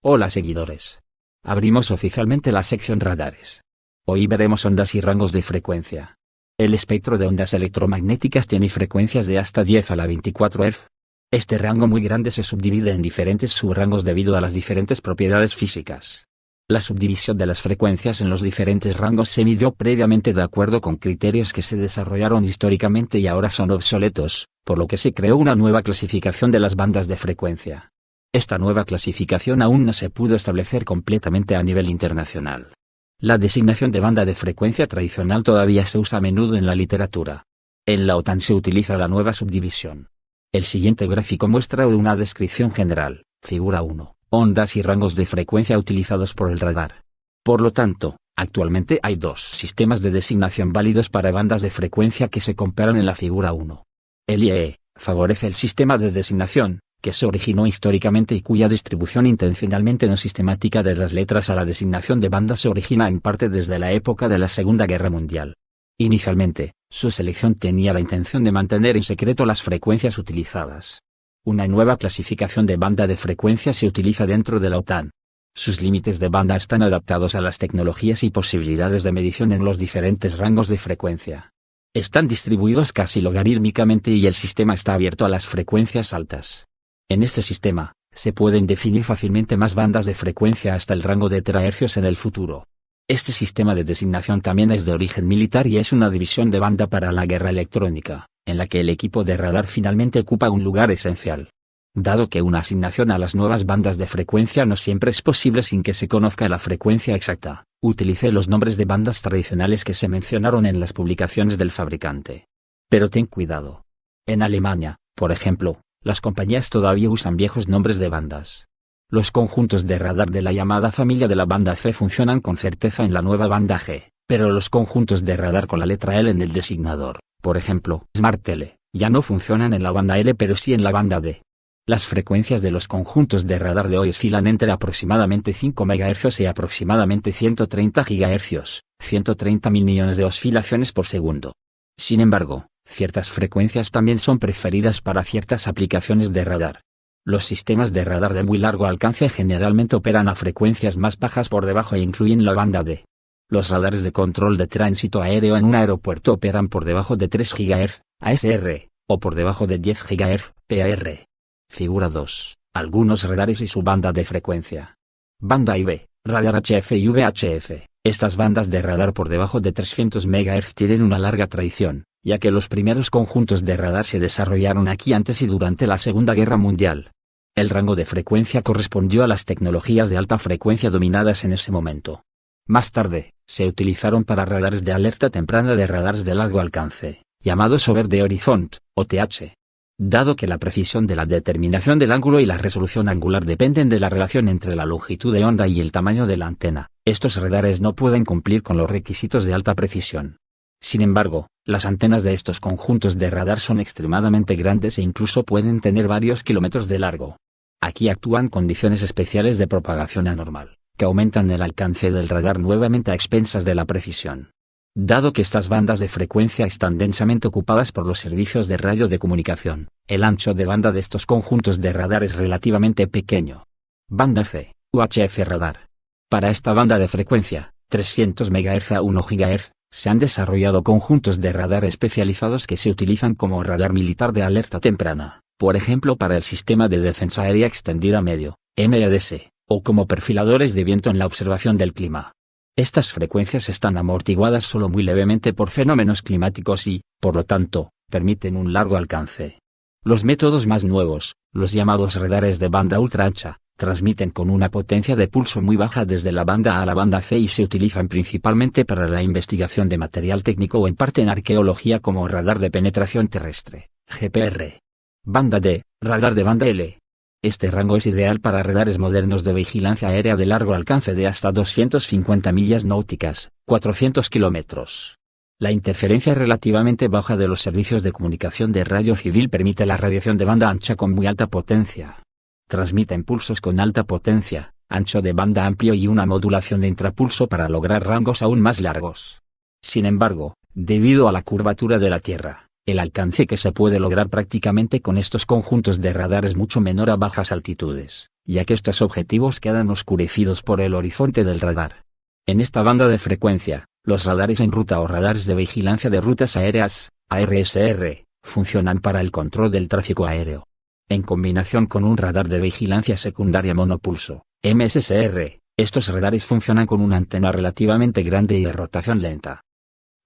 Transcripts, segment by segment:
Hola seguidores. Abrimos oficialmente la sección radares. Hoy veremos ondas y rangos de frecuencia. El espectro de ondas electromagnéticas tiene frecuencias de hasta 10 a la 24 Hz. Este rango muy grande se subdivide en diferentes subrangos debido a las diferentes propiedades físicas. La subdivisión de las frecuencias en los diferentes rangos se midió previamente de acuerdo con criterios que se desarrollaron históricamente y ahora son obsoletos, por lo que se creó una nueva clasificación de las bandas de frecuencia. Esta nueva clasificación aún no se pudo establecer completamente a nivel internacional. La designación de banda de frecuencia tradicional todavía se usa a menudo en la literatura. En la OTAN se utiliza la nueva subdivisión. El siguiente gráfico muestra una descripción general, figura 1, ondas y rangos de frecuencia utilizados por el radar. Por lo tanto, actualmente hay dos sistemas de designación válidos para bandas de frecuencia que se comparan en la figura 1. El IEEE favorece el sistema de designación, que se originó históricamente y cuya distribución intencionalmente no sistemática de las letras a la designación de banda se origina en parte desde la época de la Segunda Guerra Mundial. Inicialmente, su selección tenía la intención de mantener en secreto las frecuencias utilizadas. Una nueva clasificación de banda de frecuencia se utiliza dentro de la OTAN. Sus límites de banda están adaptados a las tecnologías y posibilidades de medición en los diferentes rangos de frecuencia. Están distribuidos casi logarítmicamente y el sistema está abierto a las frecuencias altas. En este sistema, se pueden definir fácilmente más bandas de frecuencia hasta el rango de terahercios en el futuro. Este sistema de designación también es de origen militar y es una división de banda para la guerra electrónica, en la que el equipo de radar finalmente ocupa un lugar esencial. Dado que una asignación a las nuevas bandas de frecuencia no siempre es posible sin que se conozca la frecuencia exacta, utilicé los nombres de bandas tradicionales que se mencionaron en las publicaciones del fabricante. Pero ten cuidado. En Alemania, por ejemplo, las compañías todavía usan viejos nombres de bandas. Los conjuntos de radar de la llamada familia de la banda C funcionan con certeza en la nueva banda G, pero los conjuntos de radar con la letra L en el designador, por ejemplo, Smart L, ya no funcionan en la banda L pero sí en la banda D. Las frecuencias de los conjuntos de radar de hoy oscilan entre aproximadamente 5 MHz y aproximadamente 130 GHz, 130.000 millones de oscilaciones por segundo. Sin embargo, ciertas frecuencias también son preferidas para ciertas aplicaciones de radar. Los sistemas de radar de muy largo alcance generalmente operan a frecuencias más bajas por debajo e incluyen la banda D. Los radares de control de tránsito aéreo en un aeropuerto operan por debajo de 3 GHz, ASR, o por debajo de 10 GHz, PAR. Figura 2. Algunos radares y su banda de frecuencia. Banda IB, radar HF y VHF. Estas bandas de radar por debajo de 300 MHz tienen una larga tradición, ya que los primeros conjuntos de radar se desarrollaron aquí antes y durante la Segunda Guerra Mundial. El rango de frecuencia correspondió a las tecnologías de alta frecuencia dominadas en ese momento. Más tarde, se utilizaron para radares de alerta temprana de radares de largo alcance, llamados Over the Horizon, OTH. Dado que la precisión de la determinación del ángulo y la resolución angular dependen de la relación entre la longitud de onda y el tamaño de la antena, estos radares no pueden cumplir con los requisitos de alta precisión. Sin embargo, las antenas de estos conjuntos de radar son extremadamente grandes e incluso pueden tener varios kilómetros de largo. Aquí actúan condiciones especiales de propagación anormal, que aumentan el alcance del radar nuevamente a expensas de la precisión. Dado que estas bandas de frecuencia están densamente ocupadas por los servicios de radio de comunicación, el ancho de banda de estos conjuntos de radar es relativamente pequeño. Banda C, UHF radar. Para esta banda de frecuencia, 300 MHz a 1 GHz, se han desarrollado conjuntos de radar especializados que se utilizan como radar militar de alerta temprana, por ejemplo para el Sistema de Defensa Aérea Extendida Medio, MADS, o como perfiladores de viento en la observación del clima. Estas frecuencias están amortiguadas solo muy levemente por fenómenos climáticos y, por lo tanto, permiten un largo alcance. Los métodos más nuevos, los llamados radares de banda ultra ancha, transmiten con una potencia de pulso muy baja desde la banda A a la banda C y se utilizan principalmente para la investigación de material técnico o en parte en arqueología como radar de penetración terrestre, GPR. Banda D, radar de banda L. Este rango es ideal para radares modernos de vigilancia aérea de largo alcance de hasta 250 millas náuticas, 400 kilómetros. La interferencia relativamente baja de los servicios de comunicación de radio civil permite la radiación de banda ancha con muy alta potencia. Transmite impulsos con alta potencia, ancho de banda amplio y una modulación de intrapulso para lograr rangos aún más largos. Sin embargo, debido a la curvatura de la Tierra, el alcance que se puede lograr prácticamente con estos conjuntos de radar es mucho menor a bajas altitudes, ya que estos objetivos quedan oscurecidos por el horizonte del radar. En esta banda de frecuencia, los radares en ruta o radares de vigilancia de rutas aéreas, ARSR, funcionan para el control del tráfico aéreo. En combinación con un radar de vigilancia secundaria monopulso, MSSR, estos radares funcionan con una antena relativamente grande y de rotación lenta.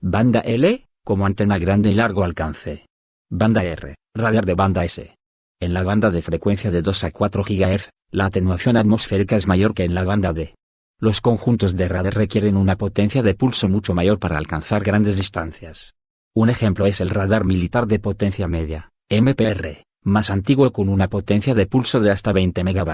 Banda L, como antena grande y largo alcance. Banda R, radar de banda S. En la banda de frecuencia de 2 a 4 GHz, la atenuación atmosférica es mayor que en la banda D. Los conjuntos de radar requieren una potencia de pulso mucho mayor para alcanzar grandes distancias. Un ejemplo es el radar militar de potencia media, MPR, más antiguo con una potencia de pulso de hasta 20 MW.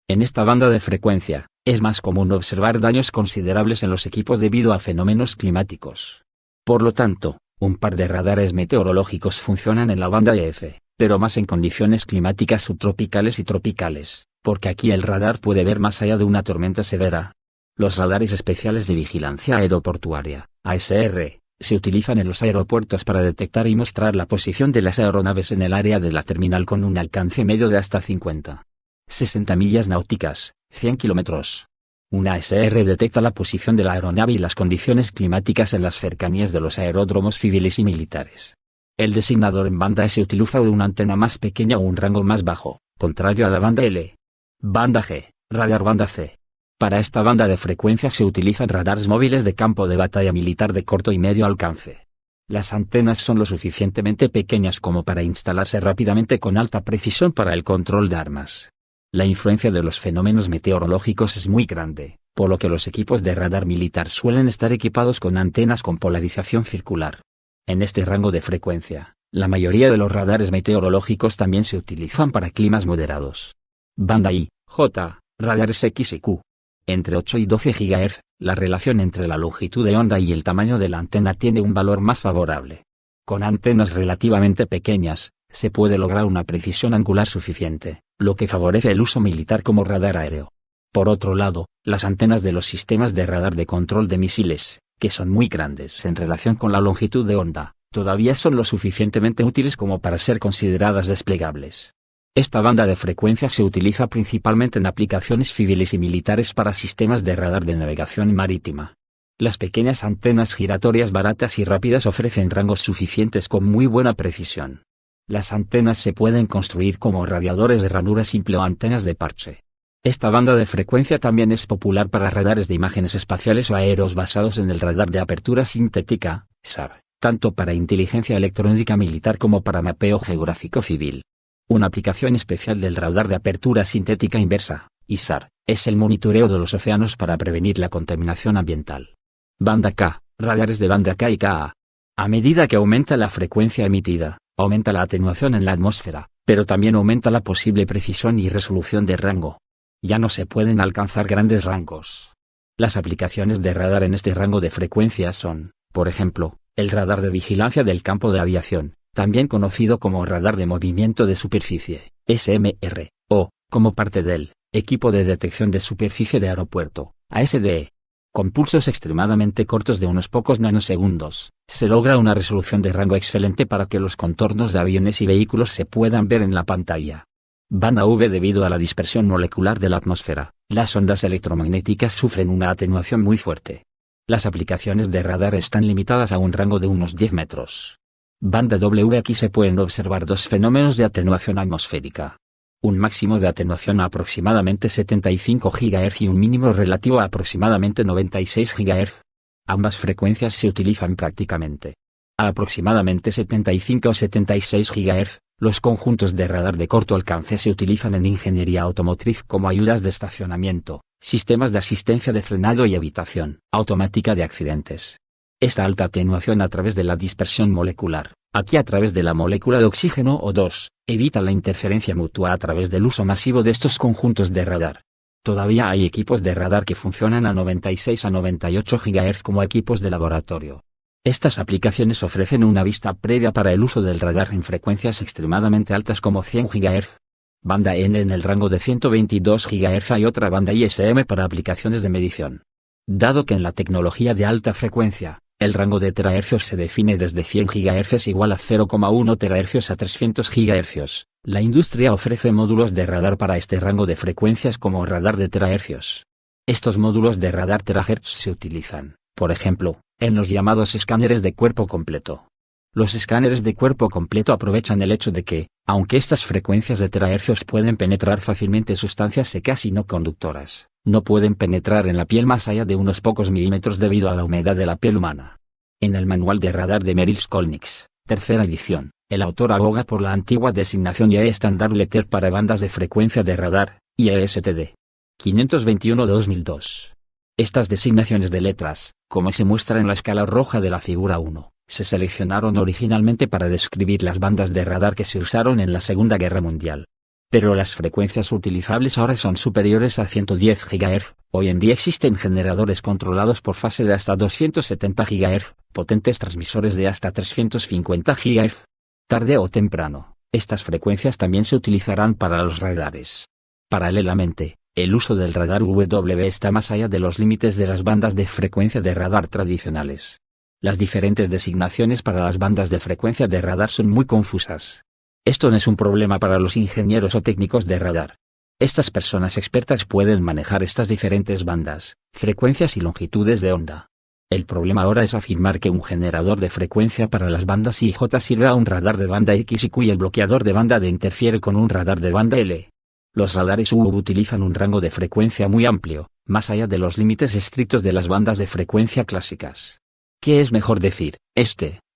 En esta banda de frecuencia, es más común observar daños considerables en los equipos debido a fenómenos climáticos. Por lo tanto, un par de radares meteorológicos funcionan en la banda F, pero más en condiciones climáticas subtropicales y tropicales, porque aquí el radar puede ver más allá de una tormenta severa. Los radares especiales de vigilancia aeroportuaria, ASR, se utilizan en los aeropuertos para detectar y mostrar la posición de las aeronaves en el área de la terminal con un alcance medio de hasta 50-60 millas náuticas, 100 kilómetros. Una ASR detecta la posición de la aeronave y las condiciones climáticas en las cercanías de los aeródromos civiles y militares. El designador en banda S utiliza una antena más pequeña o un rango más bajo, contrario a la banda L. Banda G, radar banda C. Para esta banda de frecuencia se utilizan radares móviles de campo de batalla militar de corto y medio alcance. Las antenas son lo suficientemente pequeñas como para instalarse rápidamente con alta precisión para el control de armas. La influencia de los fenómenos meteorológicos es muy grande, por lo que los equipos de radar militar suelen estar equipados con antenas con polarización circular. En este rango de frecuencia, la mayoría de los radares meteorológicos también se utilizan para climas moderados. Banda I, J, radares X y Q. Entre 8 y 12 GHz, la relación entre la longitud de onda y el tamaño de la antena tiene un valor más favorable. Con antenas relativamente pequeñas, se puede lograr una precisión angular suficiente, lo que favorece el uso militar como radar aéreo. Por otro lado, las antenas de los sistemas de radar de control de misiles, que son muy grandes en relación con la longitud de onda, todavía son lo suficientemente útiles como para ser consideradas desplegables. Esta banda de frecuencia se utiliza principalmente en aplicaciones civiles y militares para sistemas de radar de navegación marítima. Las pequeñas antenas giratorias baratas y rápidas ofrecen rangos suficientes con muy buena precisión. Las antenas se pueden construir como radiadores de ranura simple o antenas de parche. Esta banda de frecuencia también es popular para radares de imágenes espaciales o aéreos basados en el radar de apertura sintética, SAR, tanto para inteligencia electrónica militar como para mapeo geográfico civil. Una aplicación especial del radar de apertura sintética inversa, ISAR, es el monitoreo de los océanos para prevenir la contaminación ambiental. Banda K, radares de banda K y Ka. A medida que aumenta la frecuencia emitida, aumenta la atenuación en la atmósfera, pero también aumenta la posible precisión y resolución de rango. Ya no se pueden alcanzar grandes rangos. Las aplicaciones de radar en este rango de frecuencia son, por ejemplo, el radar de vigilancia del campo de aviación, también conocido como radar de movimiento de superficie, SMR, o, como parte del equipo de detección de superficie de aeropuerto, ASDE. Con pulsos extremadamente cortos de unos pocos nanosegundos, se logra una resolución de rango excelente para que los contornos de aviones y vehículos se puedan ver en la pantalla. Banda V. Debido a la dispersión molecular de la atmósfera, las ondas electromagnéticas sufren una atenuación muy fuerte. Las aplicaciones de radar están limitadas a un rango de unos 10 metros. Banda W. Aquí se pueden observar dos fenómenos de atenuación atmosférica. Un máximo de atenuación a aproximadamente 75 GHz y un mínimo relativo a aproximadamente 96 GHz. Ambas frecuencias se utilizan prácticamente. A aproximadamente 75 o 76 GHz, los conjuntos de radar de corto alcance se utilizan en ingeniería automotriz como ayudas de estacionamiento, sistemas de asistencia de frenado y evitación automática de accidentes. Esta alta atenuación a través de la dispersión molecular, aquí a través de la molécula de oxígeno O2, evita la interferencia mutua a través del uso masivo de estos conjuntos de radar. Todavía hay equipos de radar que funcionan a 96 a 98 GHz como equipos de laboratorio. Estas aplicaciones ofrecen una vista previa para el uso del radar en frecuencias extremadamente altas como 100 GHz. Banda N. En el rango de 122 GHz hay otra banda ISM para aplicaciones de medición. Dado que en la tecnología de alta frecuencia, el rango de terahercios se define desde 100 GHz igual a 0,1 terahercios a 300 GHz, La industria ofrece módulos de radar para este rango de frecuencias como radar de terahercios. Estos módulos de radar terahertz se utilizan, por ejemplo, en los llamados escáneres de cuerpo completo. Los escáneres de cuerpo completo aprovechan el hecho de que, aunque estas frecuencias de terahercios pueden penetrar fácilmente sustancias secas y no conductoras, no pueden penetrar en la piel más allá de unos pocos milímetros debido a la humedad de la piel humana. En el manual de radar de Merrill Skolnick, tercera edición, el autor aboga por la antigua designación IAE Standard Letter para bandas de frecuencia de radar, IESTD 521-2002. Estas designaciones de letras, como se muestra en la escala roja de la figura 1, se seleccionaron originalmente para describir las bandas de radar que se usaron en la Segunda Guerra Mundial. Pero las frecuencias utilizables ahora son superiores a 110 GHz. Hoy en día existen generadores controlados por fase de hasta 270 GHz, potentes transmisores de hasta 350 GHz. Tarde o temprano, estas frecuencias también se utilizarán para los radares. Paralelamente, el uso del radar UW está más allá de los límites de las bandas de frecuencia de radar tradicionales. Las diferentes designaciones para las bandas de frecuencia de radar son muy confusas. Esto no es un problema para los ingenieros o técnicos de radar. Estas personas expertas pueden manejar estas diferentes bandas, frecuencias y longitudes de onda. El problema ahora es afirmar que un generador de frecuencia para las bandas I y J sirve a un radar de banda X y el bloqueador de banda D interfiere con un radar de banda L. Los radares UV utilizan un rango de frecuencia muy amplio, más allá de los límites estrictos de las bandas de frecuencia clásicas. ¿Qué es mejor decir?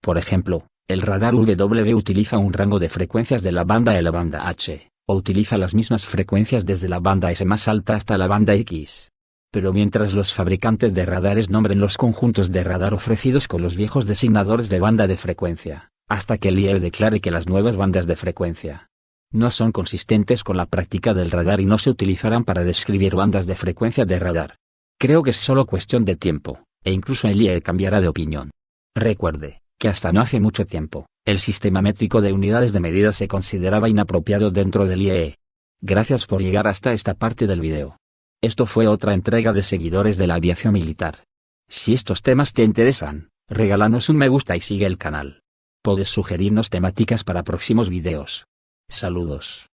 Por ejemplo, el radar UW utiliza un rango de frecuencias de la banda E a la banda H, o utiliza las mismas frecuencias desde la banda S más alta hasta la banda X. Pero mientras los fabricantes de radares nombren los conjuntos de radar ofrecidos con los viejos designadores de banda de frecuencia, hasta que el IAE declare que las nuevas bandas de frecuencia no son consistentes con la práctica del radar y no se utilizarán para describir bandas de frecuencia de radar. Creo que es solo cuestión de tiempo, e incluso el IAE cambiará de opinión. Recuerde, que hasta no hace mucho tiempo, el sistema métrico de unidades de medida se consideraba inapropiado dentro del IAE. Gracias por llegar hasta esta parte del video. Esto fue otra entrega de Seguidores de la Aviación Militar. Si estos temas te interesan, regálanos un me gusta y sigue el canal. Puedes sugerirnos temáticas para próximos videos. Saludos.